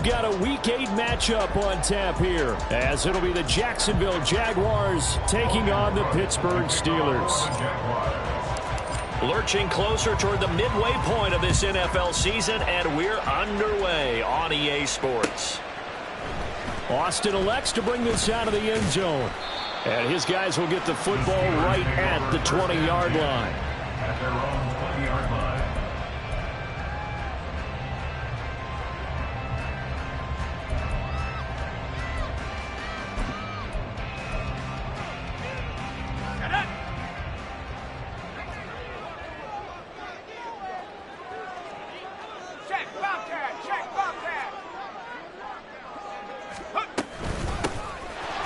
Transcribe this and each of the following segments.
got a Week 8 matchup on tap here, as it'll be the Jacksonville Jaguars taking on the Pittsburgh Steelers. Lurching closer toward the midway point of this NFL season, and we're underway on EA Sports. Austin elects to bring this out of the end zone. And his guys will get the football right at the 20-yard line. At their own 20-yard line.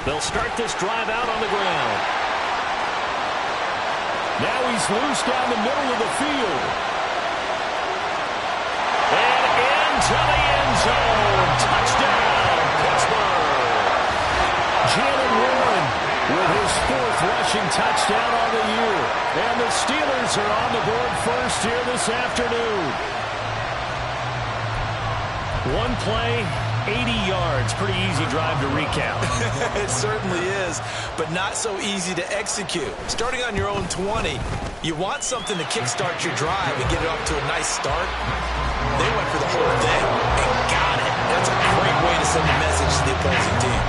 They'll start this drive out on the ground. Now he's loose down the middle of the field. And into the end zone. Touchdown, Pittsburgh. Jalen Warren with his 4th rushing touchdown on the year. And the Steelers are on the board first here this afternoon. One play, 80 yards. Pretty easy drive to recap. It certainly is, but not so easy to execute. Starting on your own 20, you want something to kickstart your drive and get it off to a nice start. They went for the whole thing and got it. That's a great way to send a message to the opposing team.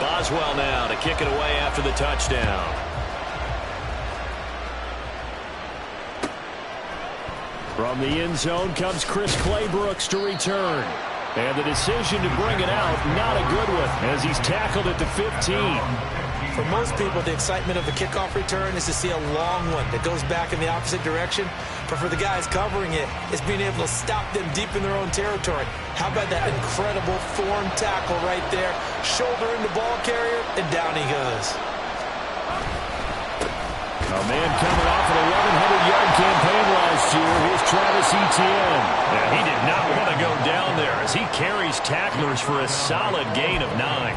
Boswell now to kick it away after the touchdown. From the end zone comes Chris Claybrooks to return. And the decision to bring it out, not a good one, as he's tackled at the 15. For most people, the excitement of a kickoff return is to see a long one that goes back in the opposite direction. But for the guys covering it, it's being able to stop them deep in their own territory. How about that incredible form tackle right there? Shoulder in the ball carrier, and down he goes. A man coming off an 1,100-yard campaign last year. Here's Travis Etienne. Yeah, he did not want to go down there as he carries tacklers for a solid gain of 9.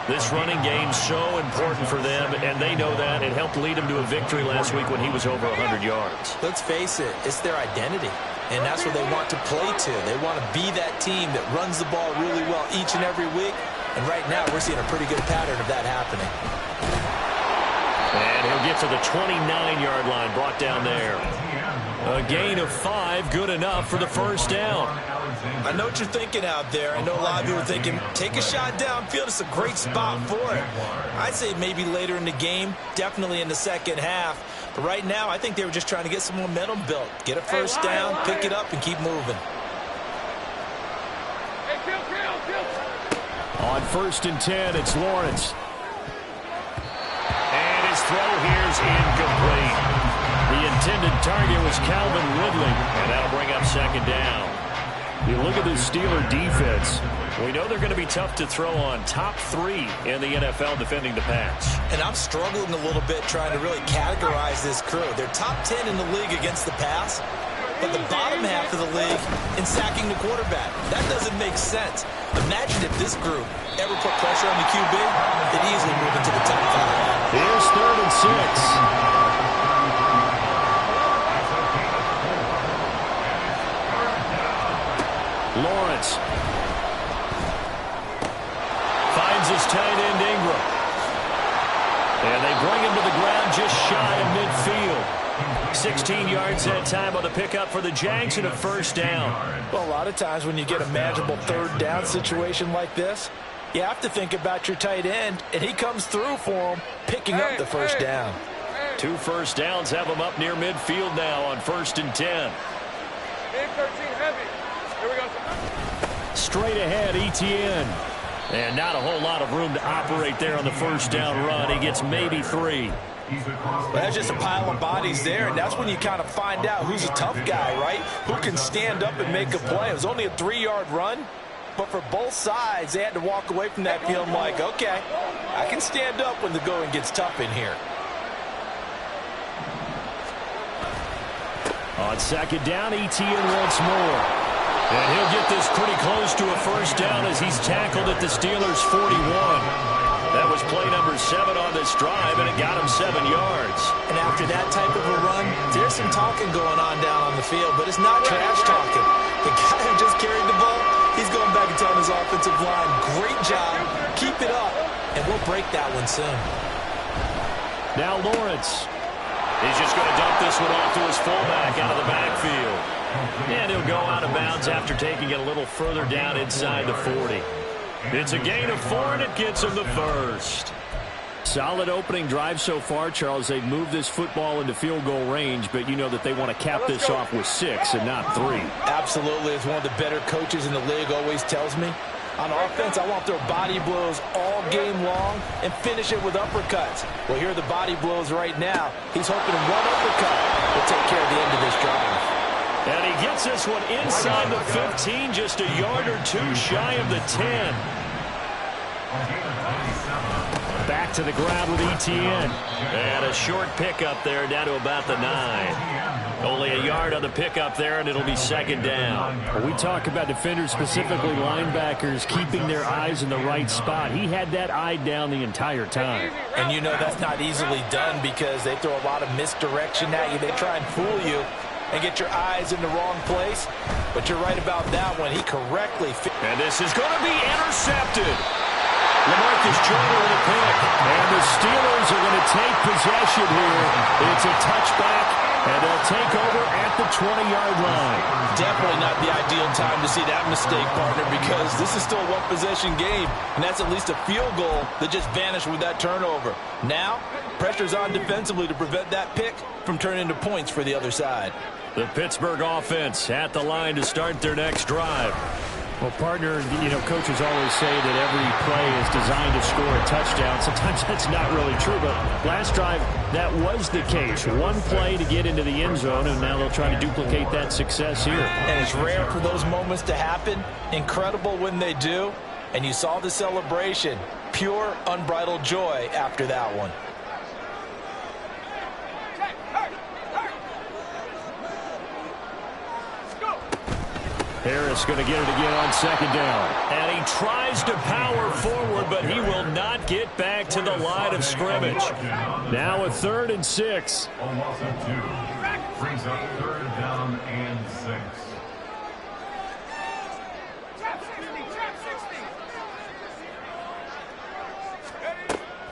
This running game's so important for them, and they know that. It helped lead them to a victory last week when he was over 100 yards. Let's face it, it's their identity, and that's what they want to play to. They want to be that team that runs the ball really well each and every week, and right now we're seeing a pretty good pattern of that happening. And he'll get to the 29-yard line, brought down there. A gain of 5, good enough for the first down. I know what you're thinking out there. I know a lot of you are thinking, take a shot downfield. It's a great spot for it. I'd say maybe later in the game, definitely in the second half. But right now, I think they were just trying to get some momentum built. Get a first down, pick it up, and keep moving. On 1st and 10, it's Lawrence. And his throw here's incomplete. The intended target was Calvin Ridley, and that'll bring up second down. You look at the Steeler defense. We know they're going to be tough to throw on. Top 3 in the NFL defending the pass. And I'm struggling a little bit trying to really categorize this crew. They're top 10 in the league against the pass, but the bottom half of the league in sacking the quarterback. That doesn't make sense. Imagine if this group ever put pressure on the QB, they'd easily move into the top 5. Here's 3rd and 6. Lawrence finds his tight end Ingram. And they bring him to the ground just shy of midfield. 16 yards that time on the pickup for the Jags and a first down. Well, a lot of times when you get a manageable 3rd down situation like this, you have to think about your tight end, and he comes through for him, picking up the first down. 2 first downs have him up near midfield now on 1st and 10. Straight ahead, Etienne. And not a whole lot of room to operate there on the first down run. He gets maybe 3. Well, that's just a pile of bodies there, and that's when you kind of find out who's a tough guy, right? Who can stand up and make a play. It was only a 3-yard run, but for both sides, they had to walk away from that feeling like, okay, I can stand up when the going gets tough in here. On 2nd down, Etienne once more. And he'll get this pretty close to a first down as he's tackled at the Steelers' 41. That was play number 7 on this drive, and it got him 7 yards. And after that type of a run, there's some talking going on down on the field, but it's not trash talking. The guy who just carried the ball, he's going back and telling his offensive line, great job, keep it up, and we'll break that one soon. Now Lawrence. He's just going to dump this one off to his fullback out of the backfield. And he'll go out of bounds after taking it a little further down inside the 40. It's a gain of 4, and it gets him the first. Solid opening drive so far, Charles. They've moved this football into field goal range, but you know that they want to cap this off with 6 and not 3. Absolutely. As one of the better coaches in the league always tells me, on offense, I want their body blows all game long and finish it with uppercuts. Well, here are the body blows right now. He's hoping one uppercut will take care of the end of this drive. And he gets this one inside the 15, just a yard or 2 shy of the 10. Back to the ground with ETN. And a short pickup there down to about the 9. Only a yard on the pickup there, and it'll be second down. We talk about defenders, specifically linebackers, keeping their eyes in the right spot. He had that eye down the entire time. And you know that's not easily done because they throw a lot of misdirection at you. They try and fool you and get your eyes in the wrong place. But you're right about that one. He correctly... And this is going to be intercepted. LaMarcus Joyner with a pick. And the Steelers are going to take possession here. It's a touchback, and they'll take over at the 20-yard line. Definitely not the ideal time to see that mistake, partner, because this is still a one-possession game, and that's at least a field goal that just vanished with that turnover. Now, pressure's on defensively to prevent that pick from turning into points for the other side. The Pittsburgh offense at the line to start their next drive. Well, partner, you know, coaches always say that every play is designed to score a touchdown. Sometimes that's not really true, but last drive, that was the case. One play to get into the end zone, and now they'll try to duplicate that success here. And it's rare for those moments to happen. Incredible when they do. And you saw the celebration. Pure, unbridled joy after that one. Harris going to get it again on second down. And he tries to power forward, but he will not get back to the line of scrimmage. Now a 3rd and 6. Almost at 2. Brings up 3rd down and 6.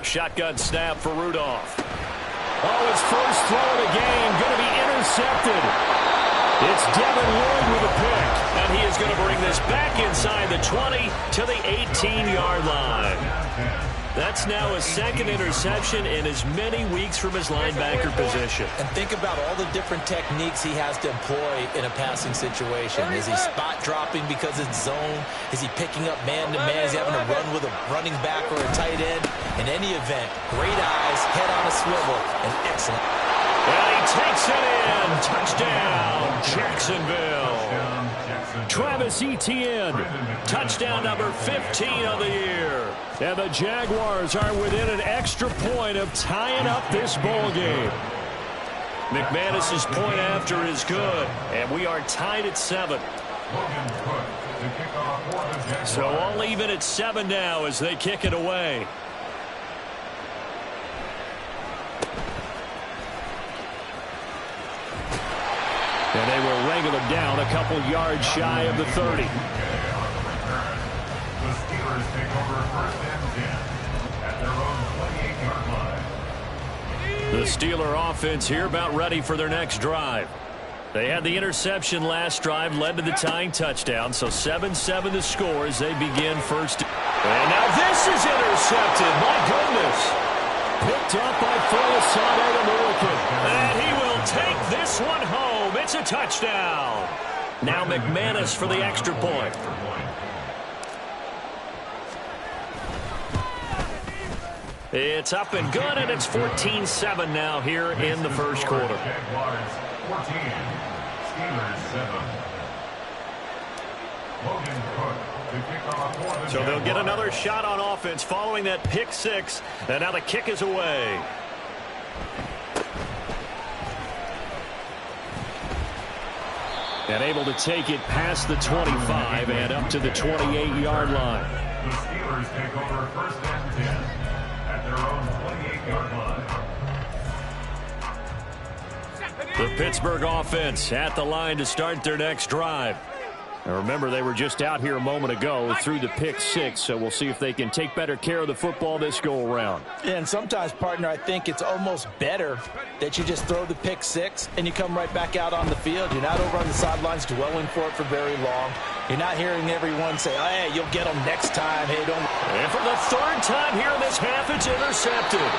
Shotgun snap for Rudolph. Oh, his first throw of the game going to be intercepted. It's Devin Lloyd with a pick, and he is going to bring this back inside the 20 to the 18-yard line. That's now a second interception in as many weeks from his linebacker position. And think about all the different techniques he has to employ in a passing situation. Is he spot dropping because it's zone? Is he picking up man-to-man? Is he having to run with a running back or a tight end? In any event, great eyes, head on a swivel, and excellent. And he takes it in. Touchdown, Jacksonville. Travis Etienne, touchdown number 15 of the year. And the Jaguars are within an extra point of tying up this ball game. McManus's point after is good, and we are tied at 7. So all even at 7 now as they kick it away. And they will wrangle him down a couple yards shy of the 30. The Steelers take over 1st and 10 at their own 28-yard line. The Steeler offense here about ready for their next drive. They had the interception last drive, led to the tying touchdown, so 7-7 the score as they begin first. And now this is intercepted. My goodness. Picked up by Folasade, the American. And he will take this one home. It's a touchdown. Now McManus for the extra point. It's up and good, and it's 14-7 now here in the first quarter. Jaguars 14, Steelers 7. Logan Cook to kick off for the So they'll get another shot on offense following that pick 6, and now the kick is away. And able to take it past the 25 and up to the 28-yard line. The Steelers take over 1st and 10. their own 28-yard line. The Pittsburgh offense at the line to start their next drive. And remember, they were just out here a moment ago through the pick six, so we'll see if they can take better care of the football this go-around. Yeah, and sometimes, partner, I think it's almost better that you just throw the pick six and you come right back out on the field. You're not over on the sidelines dwelling for it for very long. You're not hearing everyone say, oh, hey, you'll get them next time. Hey, don't. And for the third time here in this half, it's intercepted.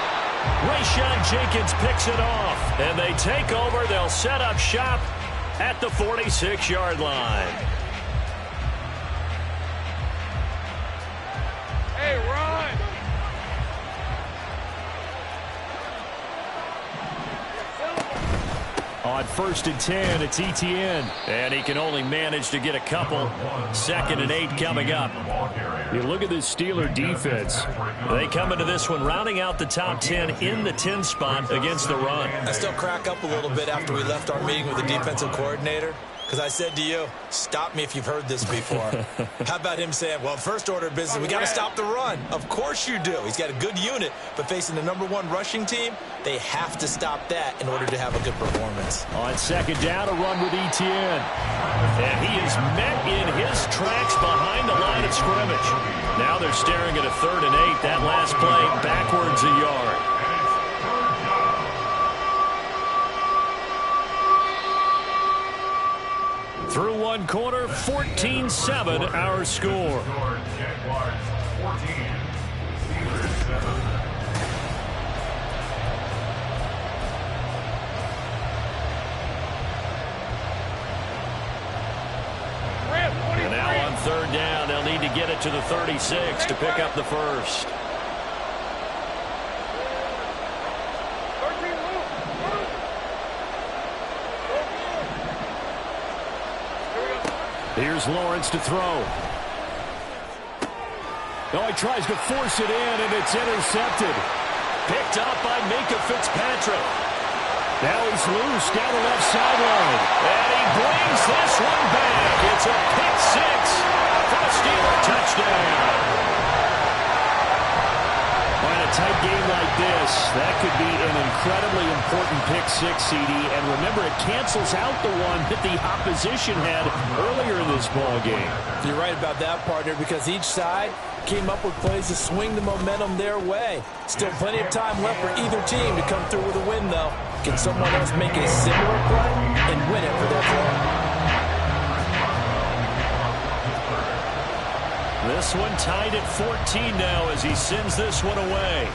Rayshon Jenkins picks it off, and they take over. They'll set up shop at the 46-yard line. Hey, run! On 1st and 10, it's Etienne. And he can only manage to get a couple. 2nd and 8 coming up. You look at this Steeler defense. They come into this one rounding out the top 10 in the 10 spot against the run. I still crack up a little bit after we left our meeting with the defensive coordinator. Because I said to you, stop me if you've heard this before. How about him saying, well, first order of business, we got to stop the run. Of course you do. He's got a good unit, but facing the #1 rushing team, they have to stop that in order to have a good performance. On 2nd down, a run with Etienne. And he is met in his tracks behind the line of scrimmage. Now they're staring at a 3rd and 8. That last play backwards a yard. Through one quarter, 14-7 our score. Jaguars 14, Steelers 7. And now on 3rd down, they'll need to get it to the 36 to pick up the first. Here's Lawrence to throw. Oh, he tries to force it in, and it's intercepted. Picked up by Minka Fitzpatrick. Now he's loose down the left sideline. And he brings this one back. It's a pick six for a Steeler touchdown. In a tight game like this, that could be an incredibly important pick six, CD. And remember, it cancels out the one that the opposition had earlier in this ball game. You're right about that, partner, because each side came up with plays to swing the momentum their way. Still plenty of time left for either team to come through with a win, though. Can someone else make a similar play and win it for their club? This one tied at 14 now as he sends this one away.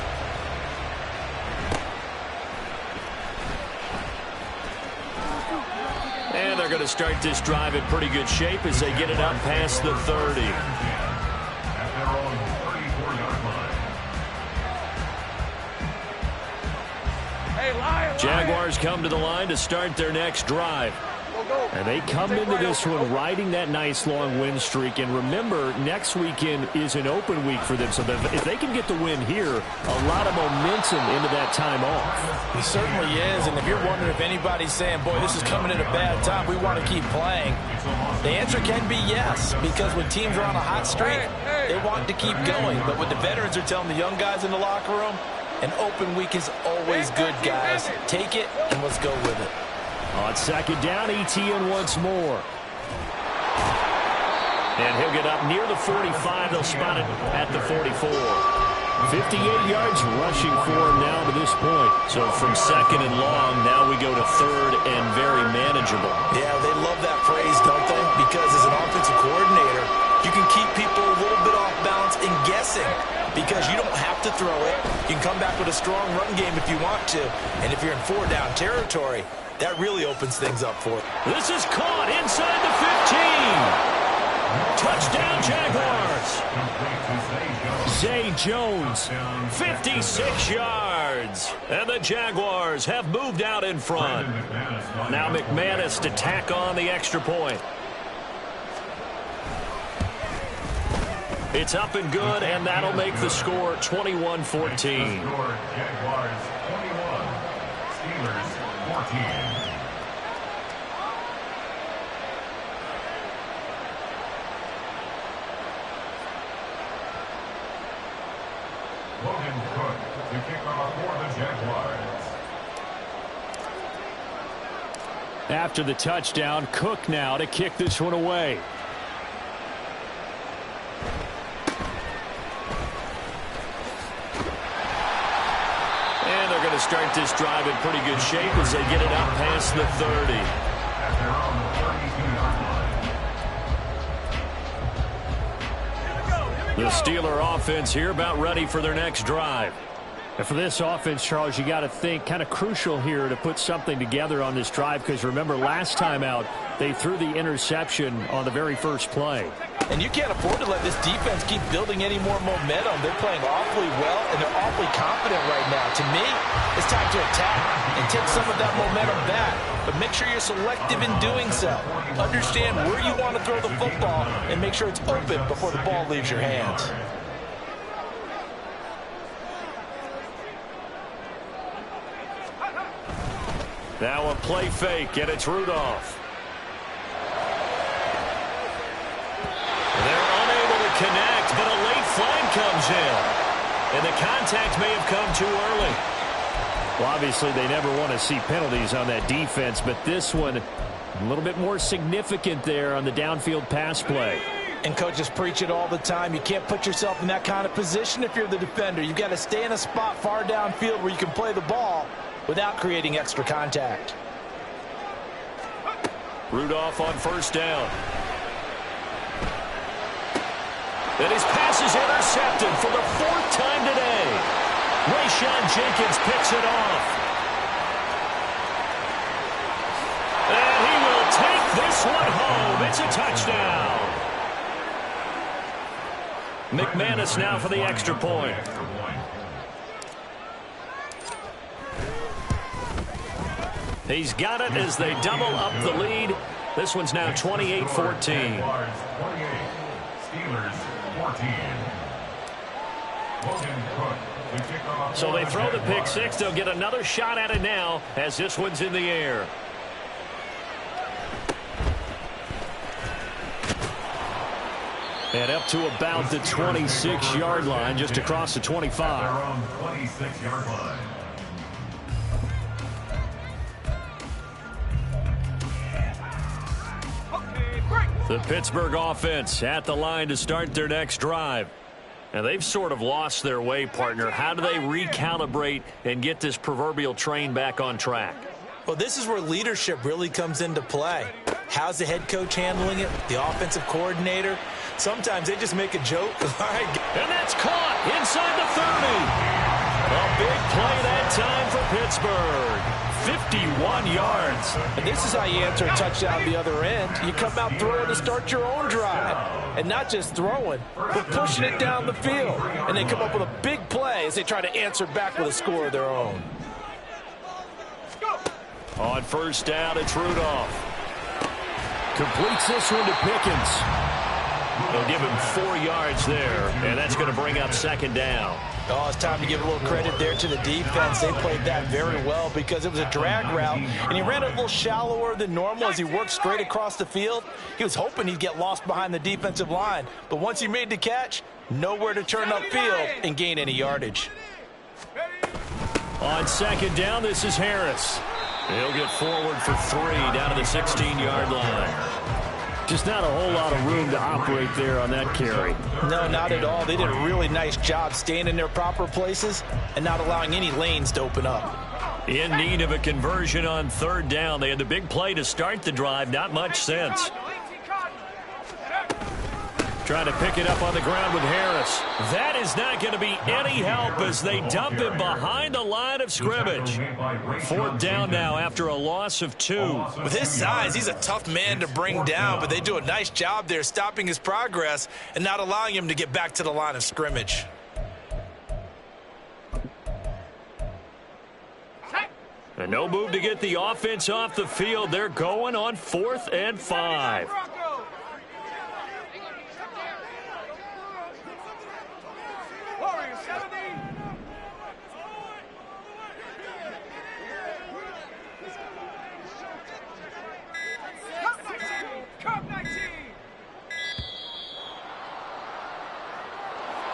And they're going to start this drive in pretty good shape as they get it up past the 30. At their own 34-yard line. Jaguars come to the line to start their next drive. And they come into this one riding that nice long win streak. And remember, next weekend is an open week for them. So if they can get the win here, a lot of momentum into that time off. He certainly is. And if you're wondering if anybody's saying, boy, this is coming at a bad time, we want to keep playing, the answer can be yes. Because when teams are on a hot streak, they want to keep going. But what the veterans are telling the young guys in the locker room, an open week is always good, guys. Take it and let's go with it. On 2nd down, Etienne once more. And he'll get up near the 45. They'll spot it at the 44. 58 yards rushing for him now to this point. So from 2nd and long, now we go to 3rd and very manageable. Yeah, they love that phrase, don't they? Because as an offensive coordinator, you can keep people a little bit off balance and guessing. Because you don't have to throw it. You can come back with a strong run game if you want to. And if you're in 4-down territory, that really opens things up for it. This is caught inside the 15. Touchdown, Jaguars. Zay Jones, 56 yards. And the Jaguars have moved out in front. Now McManus to tack on the extra point. It's up and good, and that'll make the score 21-14. Jaguars 21, Steelers 14. Logan Cook to kick off for the Jaguars. After the touchdown, Cook now to kick this one away. And they're going to start this drive in pretty good shape as they get it out past the 30. At their own 32-yard line. The Steeler offense here about ready for their next drive. And for this offense, Charles, you got to think kind of crucial here to put something together on this drive, because remember last time out they threw the interception on the very first play. And you can't afford to let this defense keep building any more momentum. They're playing awfully well, and they're awfully confident right now. To me, it's time to attack and take some of that momentum back. But make sure you're selective in doing so. Understand where you want to throw the football and make sure it's open before the ball leaves your hands. Now a play fake, and it's Rudolph. They're unable to connect, but a late flag comes in. And the contact may have come too early. Well, obviously, they never want to see penalties on that defense, but this one a little bit more significant there on the downfield pass play. And coaches preach it all the time. You can't put yourself in that kind of position if you're the defender. You've got to stay in a spot far downfield where you can play the ball without creating extra contact. Rudolph on first down. And his pass is intercepted for the fourth time today. Rayshawn Jenkins picks it off. And he will take this one home. It's a touchdown. McManus now for the extra point. He's got it as they double up the lead. This one's now 28-14. Steelers 14. Logan Cook to kick off. So they throw the pick six. They'll get another shot at it now as this one's in the air. And up to about the 26-yard line, just across the 25. Their own 26-yard line. The Pittsburgh offense at the line to start their next drive. And they've sort of lost their way, partner. How do they recalibrate and get this proverbial train back on track? Well, this is where leadership really comes into play. How's the head coach handling it? The offensive coordinator? Sometimes they just make a joke. All right. And that's caught inside the 30. A big play that time for Pittsburgh. 51 yards. And this is how you answer a touchdown the other end. You come out throwing to start your own drive. And not just throwing, but pushing it down the field. And they come up with a big play as they try to answer back with a score of their own. On first down, it's Rudolph. Completes this one to Pickens. They'll give him 4 yards there, and that's going to bring up second down. Oh, it's time to give a little credit there to the defense. They played that very well because it was a drag route, and he ran it a little shallower than normal as he worked straight across the field. He was hoping he'd get lost behind the defensive line, but once he made the catch, nowhere to turn upfield and gain any yardage. On second down, this is Harris. He'll get forward for 3 down to the 16-yard line. Just not a whole lot of room to operate there on that carry. No, not at all. They did a really nice job staying in their proper places and not allowing any lanes to open up. In need of a conversion on third down. They had the big play to start the drive. Not much sense. Trying to pick it up on the ground with Harris. That is not going to be any help as they dump him behind the line of scrimmage. Fourth down now after a loss of 2. With his size, he's a tough man to bring down, but they do a nice job there stopping his progress and not allowing him to get back to the line of scrimmage. And no move to get the offense off the field. They're going on 4th and 5.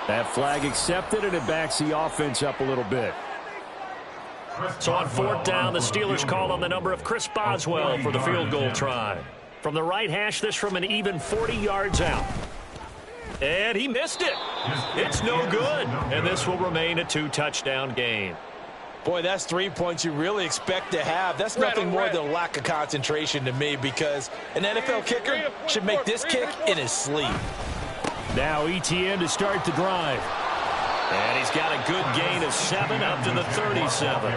That flag accepted, and it backs the offense up a little bit. So on 4th down, the Steelers call on the number of Chris Boswell for the field goal try. From the right hash, this from an even 40 yards out. And he missed it. It's no good. And this will remain a 2-touchdown game. Boy, that's 3 points you really expect to have. That's nothing more than a lack of concentration to me, because an NFL kicker should make this kick in his sleep. Now ETN to start the drive. And he's got a good gain of 7 up to the 37.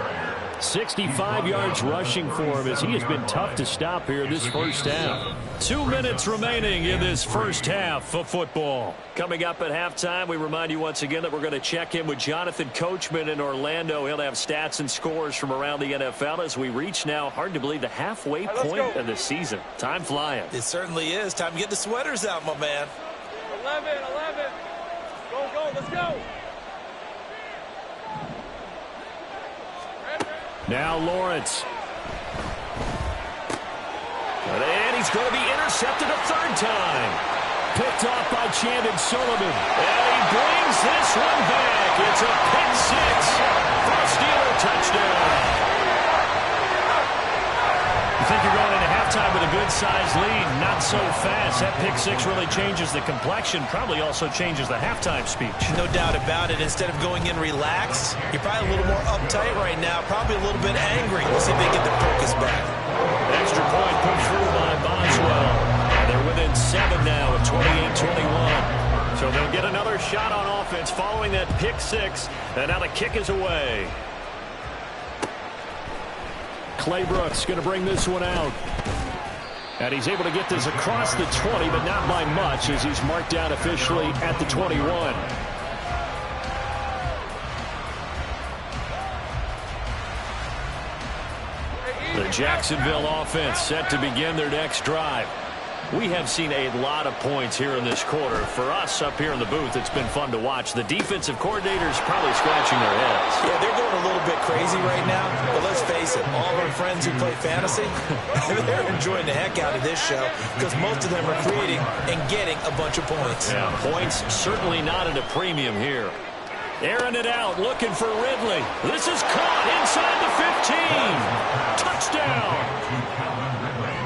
65 yards rushing for him, as he has been tough to stop here this first half. 2 minutes remaining in this first half of football. Coming up at halftime, we remind you once again that we're going to check in with Jonathan Coachman in Orlando. He'll have stats and scores from around the NFL as we reach now, hard to believe, the halfway point of the season. Time flying. It certainly is. Time to get the sweaters out, my man. 11. Go, let's go. Now Lawrence. And he's going to be intercepted a 3rd time. Picked off by Chandon Sullivan. And he brings this one back. It's a pick 6 for a Steeler touchdown. You think you're going into halftime with a good-sized lead. Not so fast. That pick 6 really changes the complexion. Probably also changes the halftime speech. No doubt about it. Instead of going in relaxed, you're probably a little more uptight right now. Probably a little bit angry. We'll see if they get the focus back. Extra point put through by Boswell. And they're within 7 now at 28-21. So they'll get another shot on offense following that pick 6. And now the kick is away. Claybrooks going to bring this one out. And he's able to get this across the 20, but not by much, as he's marked down officially at the 21. The Jacksonville offense set to begin their next drive. We have seen a lot of points here in this quarter. For us up here in the booth, it's been fun to watch. The defensive coordinators probably scratching their heads. Yeah, they're going a little bit crazy right now. But let's face it, all of our friends who play fantasy, they're enjoying the heck out of this show, because most of them are creating and getting a bunch of points. Yeah, points certainly not at a premium here. Airing it out, looking for Ridley. This is caught inside the 15. Touchdown.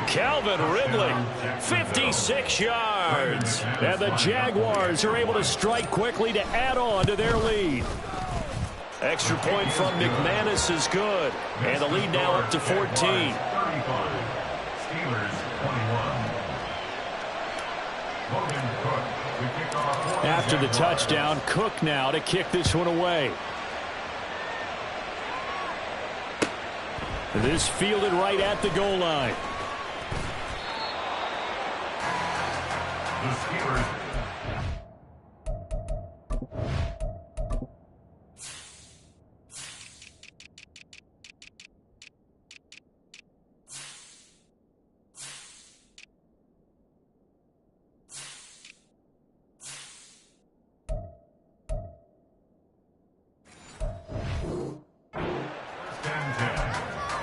Calvin Ridley, 56 yards. And the Jaguars are able to strike quickly to add on to their lead. Extra point from McManus is good. And the lead now up to 14. Steelers 21. After the touchdown, Cook now to kick this one away. This fielded right at the goal line. The Steelers.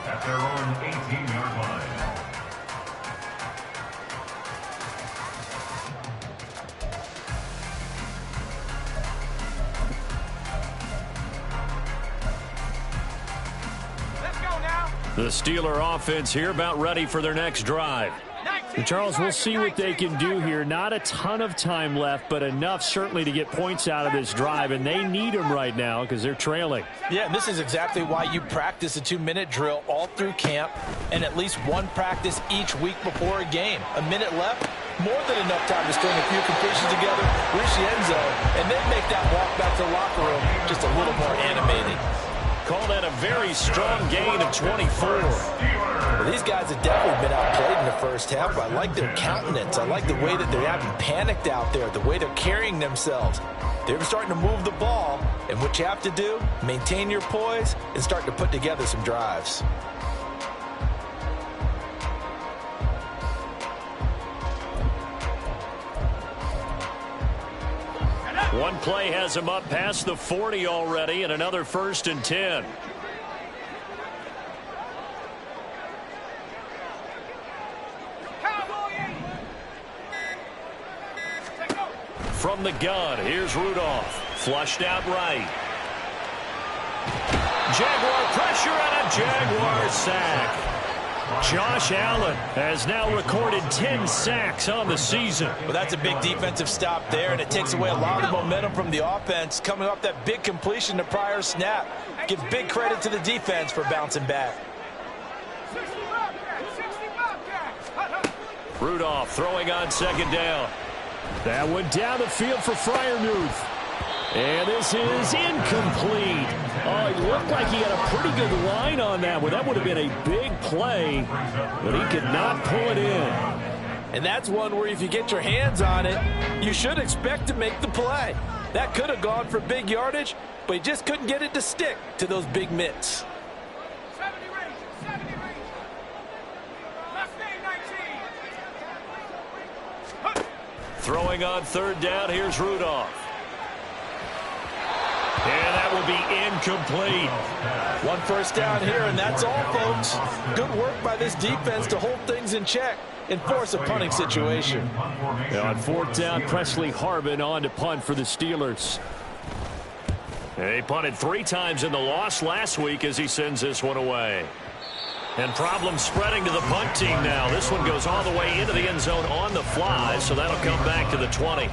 At their own 18-yard line. The Steeler offense here about ready for their next drive. And Charles, we'll see what they can do here. Not a ton of time left, but enough certainly to get points out of this drive, and they need them right now because they're trailing. Yeah, and this is exactly why you practice a 2-minute drill all through camp, and at least one practice each week before a game. A minute left, more than enough time to string a few completions together, reach the end zone, and then make that walk back to the locker room just a little more animated. Call that a very strong gain of 24. Well, these guys have definitely been outplayed in the first half, but I like their countenance. I like the way that they haven't panicked out there, the way they're carrying themselves. They're starting to move the ball, and what you have to do, maintain your poise and start to put together some drives. One play has him up past the 40 already, and another 1st and 10. From the gun, here's Rudolph. Flushed out right. Jaguar pressure and a Jaguar sack. Josh Allen has now recorded 10 sacks on the season. Well, that's a big defensive stop there, and it takes away a lot of the momentum from the offense coming off that big completion the prior snap. Give big credit to the defense for bouncing back. Rudolph throwing on second down. That went down the field for Freiermuth. And this is incomplete. Oh, it looked like he had a pretty good line on that one. That would have been a big play, but he could not pull it in. And that's one where if you get your hands on it, you should expect to make the play. That could have gone for big yardage, but he just couldn't get it to stick to those big mitts. 70 range. Left A, 19. Throwing on third down, here's Rudolph. And that will be incomplete. One first down here, and that's all, folks. Good work by this defense to hold things in check and force a punting situation. Now on fourth down, Presley Harvin on to punt for the Steelers. They punted 3 times in the loss last week as he sends this one away. And problems spreading to the punt team now. This one goes all the way into the end zone on the fly, so that'll come back to the 20.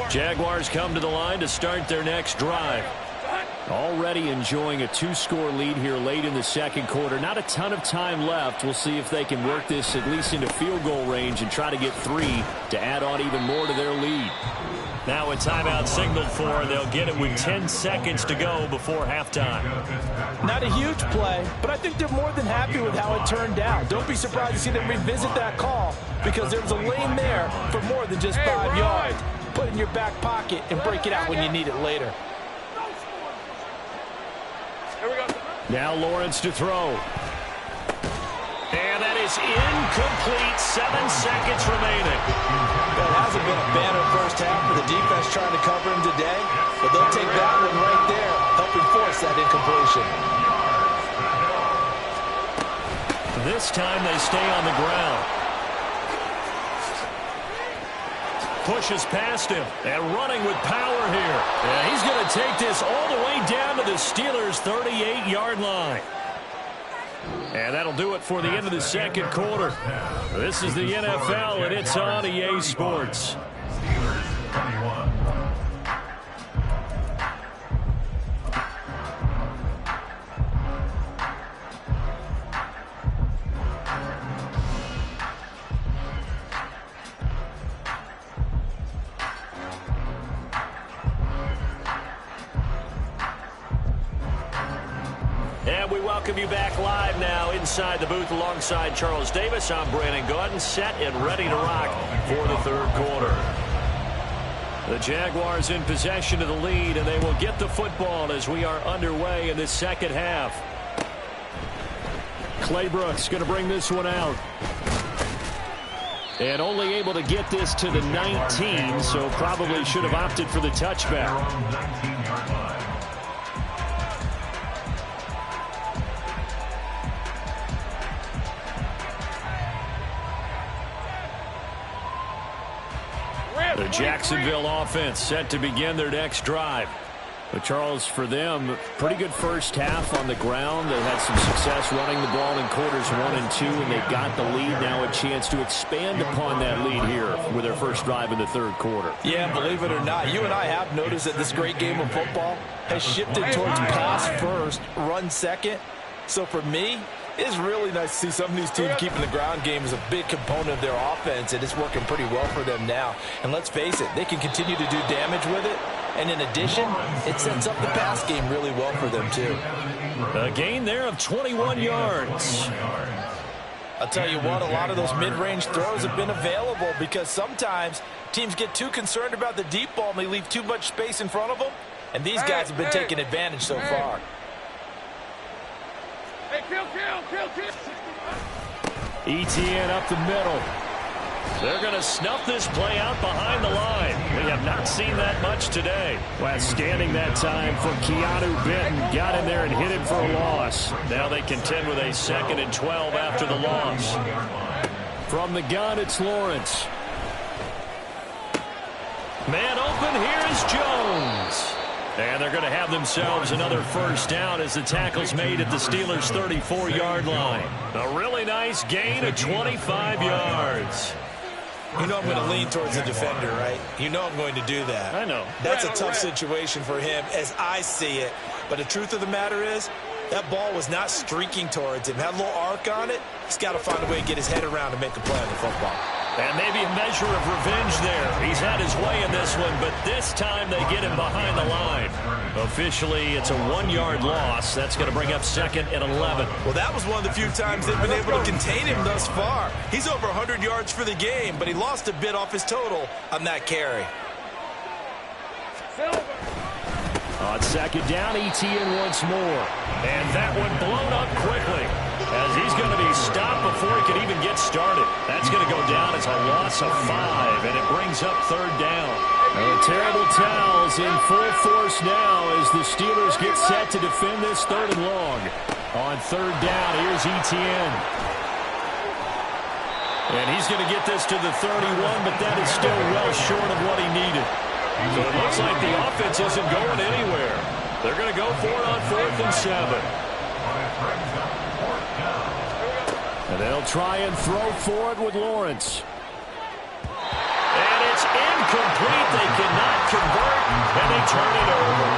Jaguars come to the line to start their next drive. Already enjoying a 2-score lead here late in the second quarter. Not a ton of time left. We'll see if they can work this at least into field goal range and try to get 3 to add on even more to their lead. Now a timeout signaled for. They'll get it with 10 seconds to go before halftime. Not a huge play, but I think they're more than happy with how it turned out. Don't be surprised to see them revisit that call because there was a lane there for more than just 5 yards. Put it in your back pocket and break it out when you need it later. Here we go. Now Lawrence to throw. And that is incomplete. 7 seconds remaining. That hasn't been a banner first half for the defense trying to cover him today, but they'll take that one right there, helping force that incompletion. This time they stay on the ground. Pushes past him and running with power here. And he's going to take this all the way down to the Steelers' 38-yard line. And that'll do it for the end of the second quarter. This is the NFL, and it's on EA Sports. Steelers 21. And we welcome you back live now inside the booth alongside Charles Davis. I'm Brandon Gaudin, set and ready to rock for the third quarter. The Jaguars in possession of the lead, and they will get the football as we are underway in this second half. Claybrooks going to bring this one out. And only able to get this to the 19, so probably should have opted for the touchback. The Jacksonville offense set to begin their next drive. But Charles, for them, pretty good first half on the ground. They had some success running the ball in quarters 1 and 2, and they got the lead. Now a chance to expand upon that lead here with their first drive in the third quarter. Yeah, believe it or not, you and I have noticed that this great game of football has shifted towards pass first, run second. So for me, it's really nice to see some of these teams keeping the ground game as a big component of their offense, and it's working pretty well for them now. And let's face it, they can continue to do damage with it. And in addition, it sets up the pass game really well for them, too. A gain there of 21 yards. I'll tell you what, a lot of those mid-range throws have been available because sometimes teams get too concerned about the deep ball and they leave too much space in front of them. And these guys have been taking advantage so far. Hey, kill. ETN up the middle. They're going to snuff this play out behind the line. We have not seen that much today. Well, standing that time for Keanu Benton. Got in there and hit him for a loss. Now they contend with a 2nd and 12 after the loss. From the gun, it's Lawrence. Man open, here is Jones. And they're going to have themselves another first down as the tackle's made at the Steelers' 34-yard line. A really nice gain of 25 yards. You know I'm going to lean towards the defender, right? You know I'm going to do that. I know. That's a tough situation for him as I see it. But the truth of the matter is, that ball was not streaking towards him. Had a little arc on it. He's got to find a way to get his head around and make a play on the football. And maybe a measure of revenge there. He's had his way in this one, but this time they get him behind the line. Officially, it's a 1-yard loss. That's going to bring up 2nd and 11. Well, that was one of the few times they've been able to contain him thus far. He's over 100 yards for the game, but he lost a bit off his total on that carry. On 2nd down, ETN once more. And that one blown up quickly as he's going to be stopped before he can even get started. That's going to go down as a loss of 5, and it brings up 3rd down. The terrible towels in full force now as the Steelers get set to defend this 3rd and long. On 3rd down, here's ETN. And he's going to get this to the 31, but that is still well short of what he needed. So it looks like the offense isn't going anywhere. They're going to go for it on 4th and 7. And they'll try and throw for it with Lawrence. And it's incomplete. They cannot convert, and they turn it over.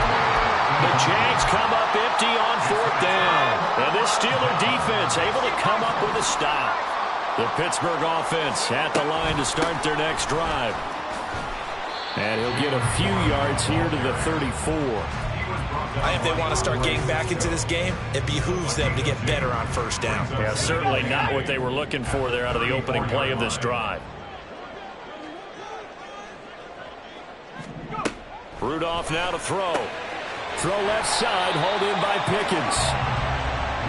The Jags come up empty on 4th down. And this Steeler defense able to come up with a stop. The Pittsburgh offense at the line to start their next drive. And he'll get a few yards here to the 34. If they want to start getting back into this game, it behooves them to get better on 1st down. Yeah, certainly not what they were looking for there out of the opening play of this drive. Rudolph now to throw. Throw left side, hauled in by Pickens.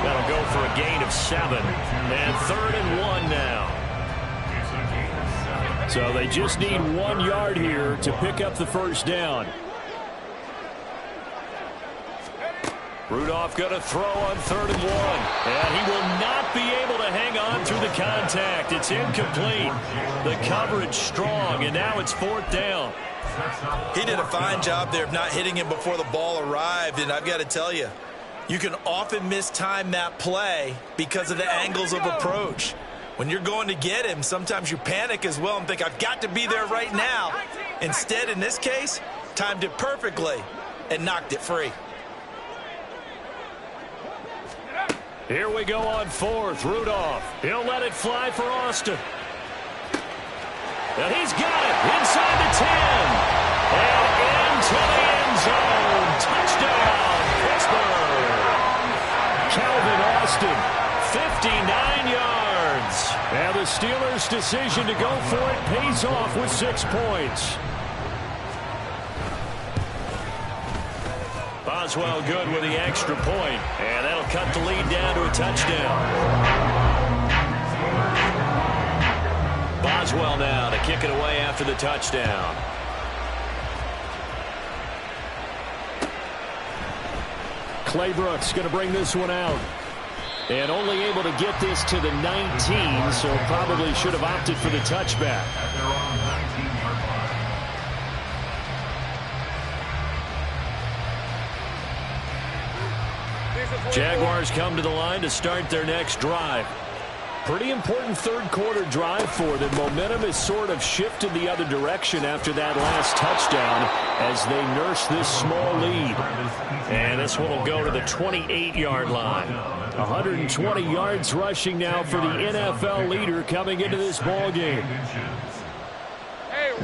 That'll go for a gain of 7. And 3rd and 1 now. So they just need 1 yard here to pick up the first down. Rudolph going to throw on 3rd and 1. And he will not be able to hang on through the contact. It's incomplete. The coverage strong, and now it's 4th down. He did a fine job there of not hitting him before the ball arrived, and I've got to tell you, you can often mistime that play because of the angles of approach. When you're going to get him, sometimes you panic as well and think, I've got to be there right now. Instead, in this case, timed it perfectly and knocked it free. Here we go on 4th. Rudolph. He'll let it fly for Austin. And he's got it inside the 10. And into the end zone. Touchdown, Pittsburgh. Calvin Austin, 59 yards. And the Steelers' decision to go for it pays off with 6 points. Boswell good with the extra point, and that'll cut the lead down to a touchdown. Boswell now to kick it away after the touchdown. Claybrooks going to bring this one out. And only able to get this to the 19, so probably should have opted for the touchback. Jaguars come to the line to start their next drive. Pretty important 3rd quarter drive for them. Momentum has sort of shifted the other direction after that last touchdown as they nurse this small lead. And this one will go to the 28-yard line. 120 yards rushing now for the NFL leader coming into this ball game.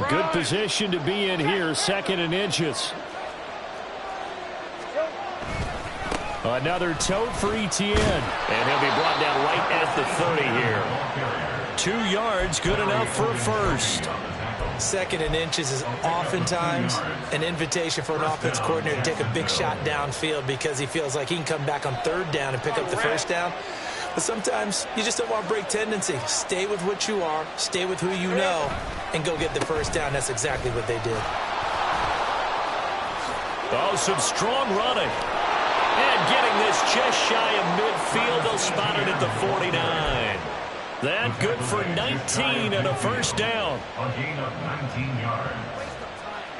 Good position to be in here, 2nd and inches. Another tote for ETN. And he'll be brought down right at the 30 here. 2 yards, good enough for a first. 2nd and inches is oftentimes an invitation for an offense coordinator to take a big shot downfield because he feels like he can come back on 3rd down and pick up the first down. But sometimes you just don't want to break tendency. Stay with what you are, stay with who you know, and go get the first down. That's exactly what they did. Oh, some strong running. And getting this just shy of midfield, they'll spot it at the 49. That good for 19 and a first down. A gain of 19 yards.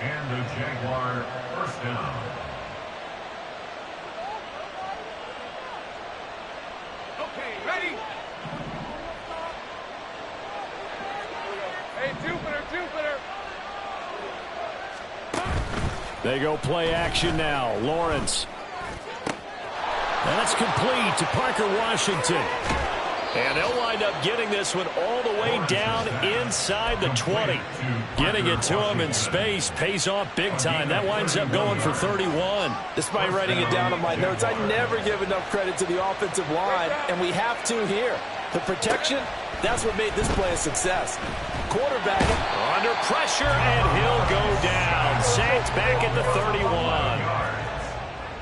And the Jaguar first down. Okay, ready? Hey, Jupiter. They go play action now. Lawrence. And that's complete to Parker Washington. And they'll wind up getting this one all the way down inside the 20. Getting it to him in space pays off big time. That winds up going for 31. Despite writing it down on my notes, I never give enough credit to the offensive line, and we have to here. The protection, that's what made this play a success. Quarterback under pressure, and he'll go down. Saints back at the 31.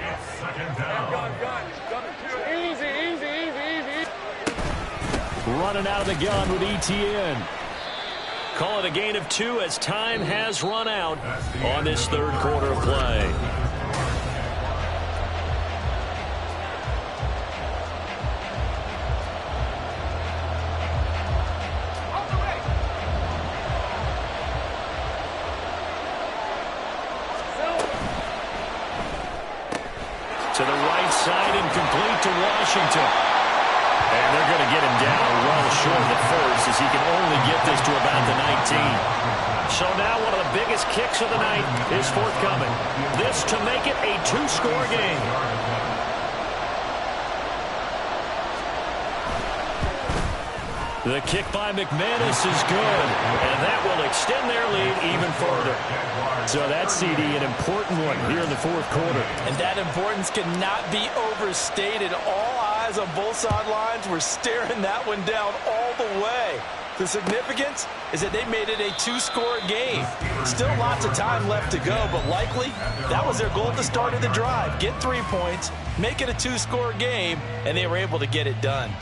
It's second down. Easy. Running out of the gun with ETN. Call it a gain of 2 as time has run out on this third quarter of play. To the right side and complete to Washington. And they're going to get him down well short of the first as he can only get this to about the 19. So now one of the biggest kicks of the night is forthcoming. This to make it a 2-score game. The kick by McManus is good, and that will extend their lead even further. So that CD, an important one here in the fourth quarter. And that importance cannot be overstated. All eyes on both sidelines were staring that one down all the way. The significance is that they made it a 2-score game. Still lots of time left to go, but likely that was their goal at the start of the drive. Get 3 points, make it a 2-score game, and they were able to get it done.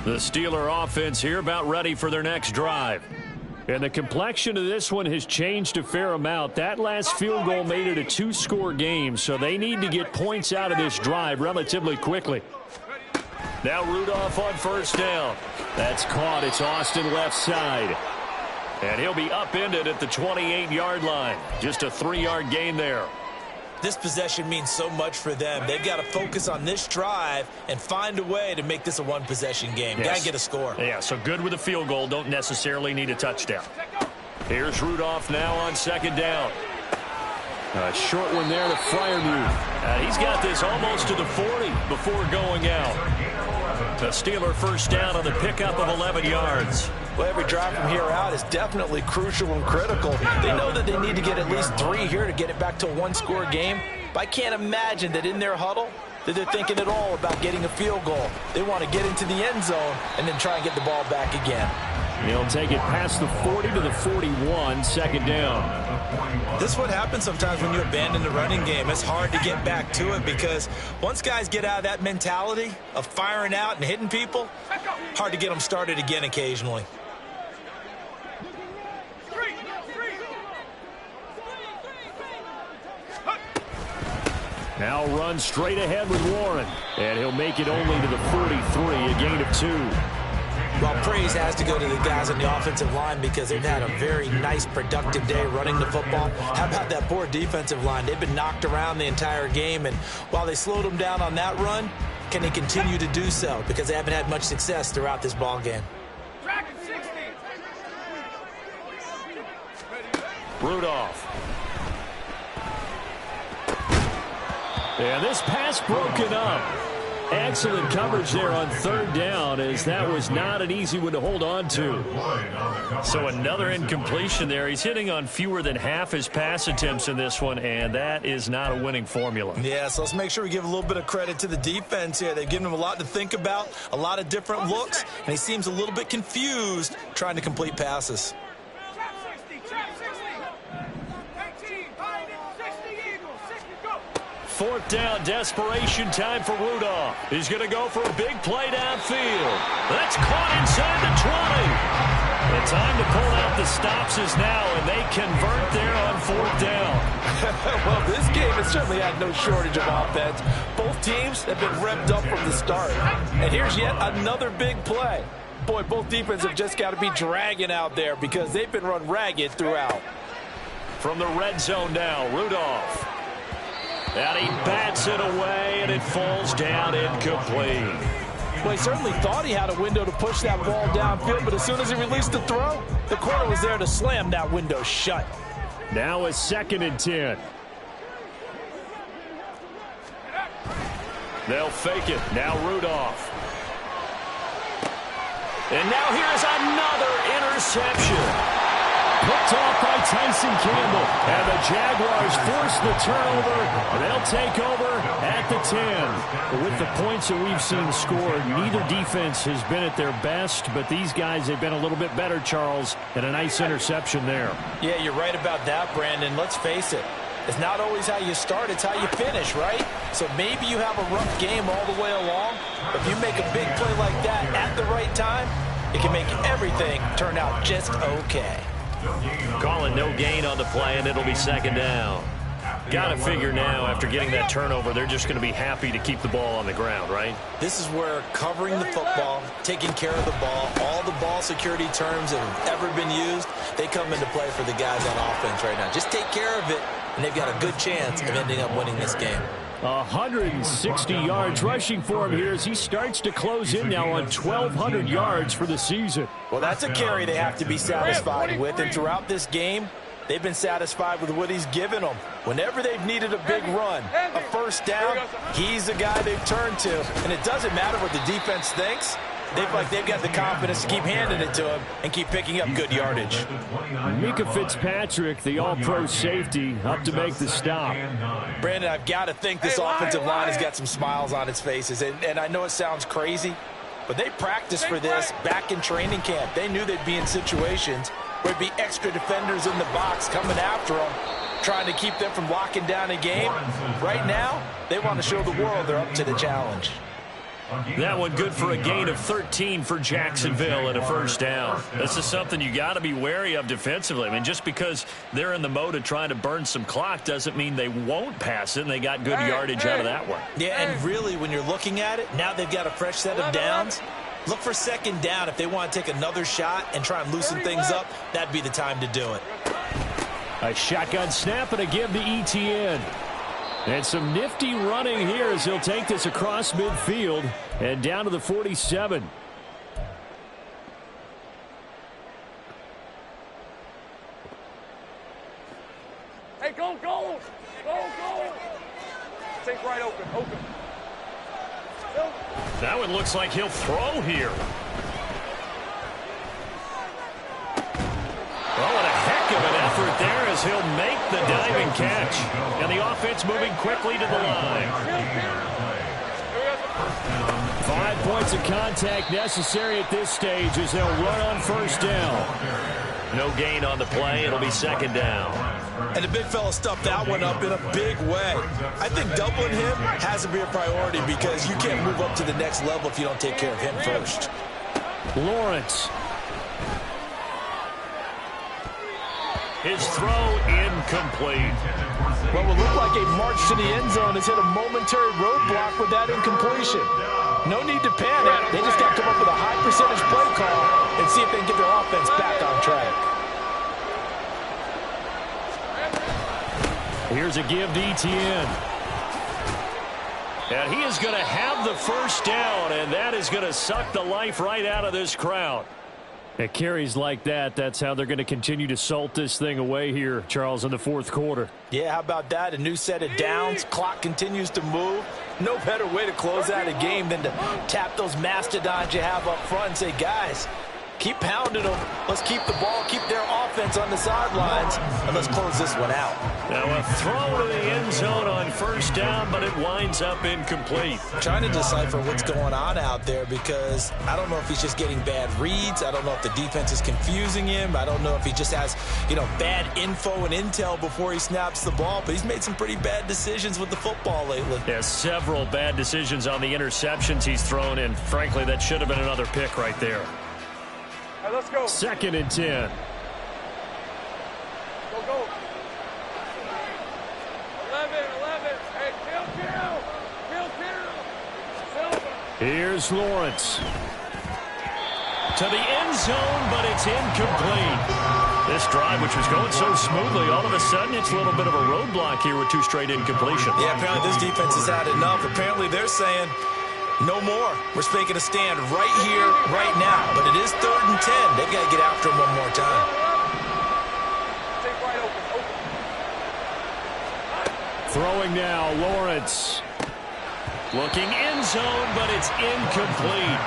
The Steeler offense here about ready for their next drive. And the complexion of this one has changed a fair amount. That last field goal made it a 2-score game, so they need to get points out of this drive relatively quickly. Now Rudolph on first down. That's caught. It's Austin left side. And he'll be upended at the 28-yard line. Just a 3-yard gain there. This possession means so much for them. They've got to focus on this drive and find a way to make this a one-possession game. Yes. Got to get a score. Yeah, so good with a field goal. Don't necessarily need a touchdown. Here's Rudolph now on second down. A short one there to Freiermuth. He's got this almost to the 40 before going out. The Steeler first down on the pickup of 11 yards. Well, every drive from here out is definitely crucial and critical. They know that they need to get at least 3 here to get it back to a 1-score game. But I can't imagine that in their huddle that they're thinking at all about getting a field goal. They want to get into the end zone and then try and get the ball back again. He'll take it past the 40 to the 41, second down. This is what happens sometimes when you abandon the running game. It's hard to get back to it because once guys get out of that mentality of firing out and hitting people, hard to get them started again occasionally. Now run straight ahead with Warren. And he'll make it only to the 43, a gain of 2. Well, praise has to go to the guys on the offensive line because they've had a very nice, productive day running the football. How about that poor defensive line? They've been knocked around the entire game, and while they slowed them down on that run, can they continue to do so? Because they haven't had much success throughout this ball game. Rudolph. And this pass broken up. Excellent coverage there on third down, as that was not an easy one to hold on to. So another incompletion there. He's hitting on fewer than half his pass attempts in this one, and that is not a winning formula. Yeah, so let's make sure we give a little bit of credit to the defense here. They've given him a lot to think about, a lot of different looks, and he seems a little bit confused trying to complete passes. Fourth down, desperation time for Rudolph. He's going to go for a big play downfield. That's caught inside the 20. The time to pull out the stops is now, and they convert there on fourth down. Well, this game has certainly had no shortage of offense. Both teams have been revved up from the start. And here's yet another big play. Boy, both defenses have just got to be dragging out there because they've been run ragged throughout. From the red zone now, Rudolph. And he bats it away, and it falls down incomplete. Well, he certainly thought he had a window to push that ball downfield, but as soon as he released the throw, the corner was there to slam that window shut. Now a 2nd and 10. They'll fake it. Now Rudolph. And now here's another interception. Picked off by Tyson Campbell. And the Jaguars force the turnover. They'll take over at the 10. But with the points that we've seen scored, neither defense has been at their best. But these guys have been a little bit better, Charles. And a nice interception there. Yeah, you're right about that, Brandon. Let's face it. It's not always how you start, it's how you finish, right? So maybe you have a rough game all the way along. But if you make a big play like that at the right time, it can make everything turn out just okay. Calling no gain on the play, and it'll be 2nd down. Got to figure now, after getting that turnover, they're just going to be happy to keep the ball on the ground, right? This is where covering the football, taking care of the ball, all the ball security terms that have ever been used, they come into play for the guys on offense right now. Just take care of it, and they've got a good chance of ending up winning this game. 160 yards rushing for him here as he starts to close in now on 1,200 yards for the season. Well, that's a carry they have to be satisfied with, and throughout this game, they've been satisfied with what he's given them. Whenever they've needed a big run, a first down, he's the guy they've turned to. And it doesn't matter what the defense thinks. They've got the confidence to keep handing it to him and keep picking up good yardage. Mika Fitzpatrick, the all-pro safety, up to make the stop. Brandon, I've got to think this offensive line has got some smiles on its faces. And I know it sounds crazy, but they practiced for this back in training camp. They knew they'd be in situations where there'd be extra defenders in the box coming after them, trying to keep them from locking down a game. Right now, they want to show the world they're up to the challenge. That one good for a gain of 13 for Jacksonville and a first down. This is something you got to be wary of defensively. I mean, just because they're in the mode of trying to burn some clock doesn't mean they won't pass it, and they got good yardage out of that one. Yeah, and really, when you're looking at it, now they've got a fresh set of downs. Look for 2nd down. If they want to take another shot and try and loosen things up, that'd be the time to do it. A shotgun snap and a give to ETN. And some nifty running here as he'll take this across midfield and down to the 47. Hey, go. Take right open. That one looks like he'll throw here. Oh, and a heck of an effort there as he'll make the diving catch. And the offense moving quickly to the line. 5 points of contact necessary at this stage as they'll run on first down. No gain on the play. It'll be 2nd down. And the big fella stuffed that one up in a big way. I think doubling him has to be a priority because you can't move up to the next level if you don't take care of him first. Lawrence. His throw incomplete. What will look like a march to the end zone has hit a momentary roadblock with that incompletion. No need to panic. They just got to come up with a high percentage play call and see if they can get their offense back on track. Here's a give to ETN. And he is going to have the first down, and that is going to suck the life right out of this crowd. At carries like that, that's how they're going to continue to salt this thing away here, Charles, in the 4th quarter. Yeah, how about that? A new set of downs. Clock continues to move. No better way to close out a game than to tap those mastodons you have up front and say, guys, keep pounding them. Let's keep the ball, keep their offense on the sidelines, and let's close this one out. Now a throw to the end zone on first down, but it winds up incomplete. Trying to decipher what's going on out there because I don't know if he's just getting bad reads. I don't know if the defense is confusing him. I don't know if he just has, bad info and intel before he snaps the ball. But he's made some pretty bad decisions with the football lately. Yeah, several bad decisions on the interceptions he's thrown, and frankly, that should have been another pick right there. All right, let's go. 2nd and 10. Go. Here's Lawrence. To the end zone, but it's incomplete. This drive, which was going so smoothly, all of a sudden it's a little bit of a roadblock here with 2 straight incompletions. Yeah, apparently this defense has had enough. Apparently they're saying, no more. We're making a stand right here, right now. But it is 3rd and 10. They've got to get after him one more time. Take right open. Throwing now, Lawrence. Looking end zone, but it's incomplete.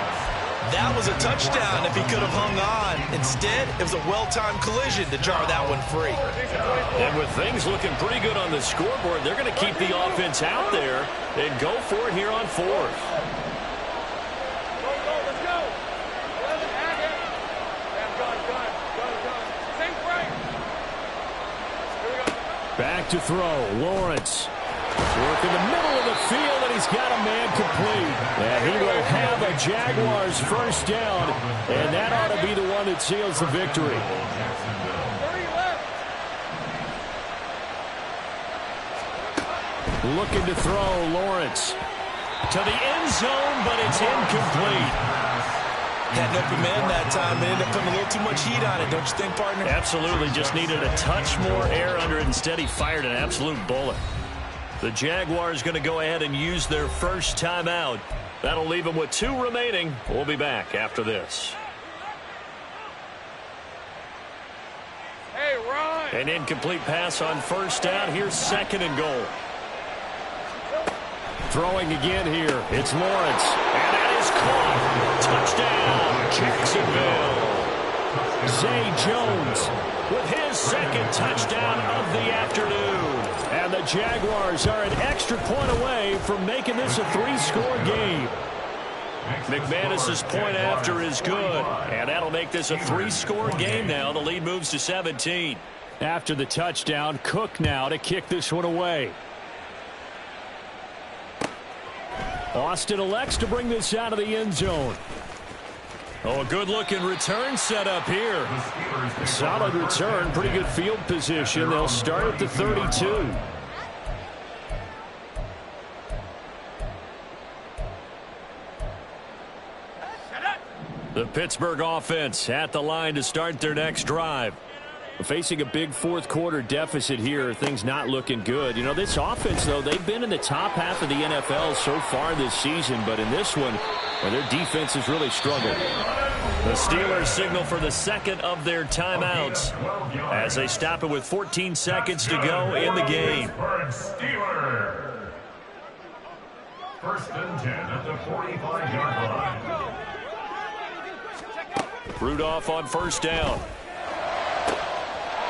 That was a touchdown if he could have hung on. Instead, it was a well-timed collision to jar that one free. And with things looking pretty good on the scoreboard, they're going to keep the offense out there and go for it here on 4th. Go, let's go. 11, have it. Gun. Think right. Here we go. Back to throw, Lawrence. Work in the middle of the field, and he's got a man complete. And he will have a Jaguars first down, and that ought to be the one that seals the victory. 30 left. Looking to throw, Lawrence. To the end zone, but it's incomplete. Had an open man that time. They ended up putting a little too much heat on it, don't you think, partner? Absolutely, just needed a touch more air under it. Instead, he fired an absolute bullet. The Jaguars going to go ahead and use their first timeout. That'll leave them with 2 remaining. We'll be back after this. Hey, Ron. An incomplete pass on first down. Here's 2nd and goal. Throwing again here. It's Lawrence. And that is caught. Touchdown, Jacksonville. Zay Jones with his 2nd touchdown of the afternoon. And the Jaguars are an extra point away from making this a 3-score game. McManus's point after is good. And that'll make this a 3-score game now. The lead moves to 17. After the touchdown, Cook now to kick this one away. Austin elects to bring this out of the end zone. Oh, a good-looking return set up here. Solid return, pretty good field position. They'll start at the 32. The Pittsburgh offense at the line to start their next drive. Facing a big 4th quarter deficit here, things not looking good. You know, this offense, though, they've been in the top half of the NFL so far this season, but in this one, well, their defense has really struggled. The Steelers signal for the 2nd of their timeouts as they stop it with 14 seconds to go in the game. First and 10 at the 45-yard line. Rudolph on first down.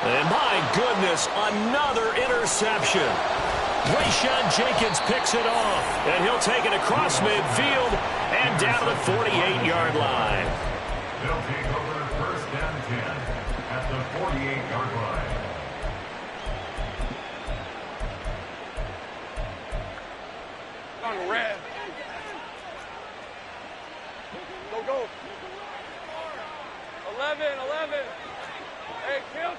And my goodness, another interception. Rayshawn Jenkins picks it off, and he'll take it across midfield and down to the 48-yard line. They'll take over first and 10 at the 48-yard line. On red. Go. 11. Hey, kill.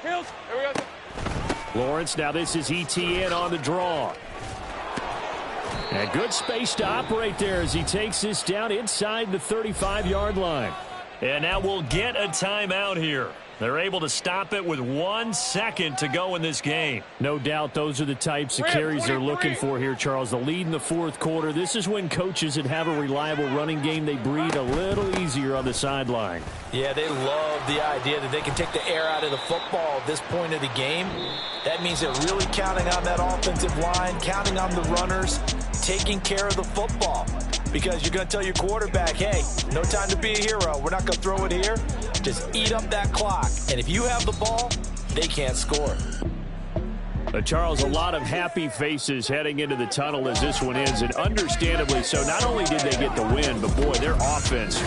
Kills. Here we go. Lawrence, now this is ETN on the draw. And good space to operate there as he takes this down inside the 35-yard line. And now we'll get a timeout here. They're able to stop it with 1 second to go in this game. No doubt those are the types of carries they're looking for here, Charles. The lead in the 4th quarter. This is when coaches that have a reliable running game, they breathe a little easier on the sideline. Yeah, they love the idea that they can take the air out of the football at this point of the game. That means they're really counting on that offensive line, counting on the runners, taking care of the football. Because you're going to tell your quarterback, hey, no time to be a hero. We're not going to throw it here. Just eat up that clock. And if you have the ball, they can't score. Charles, a lot of happy faces heading into the tunnel as this one ends, and understandably so. Not only did they get the win, but, boy, their offense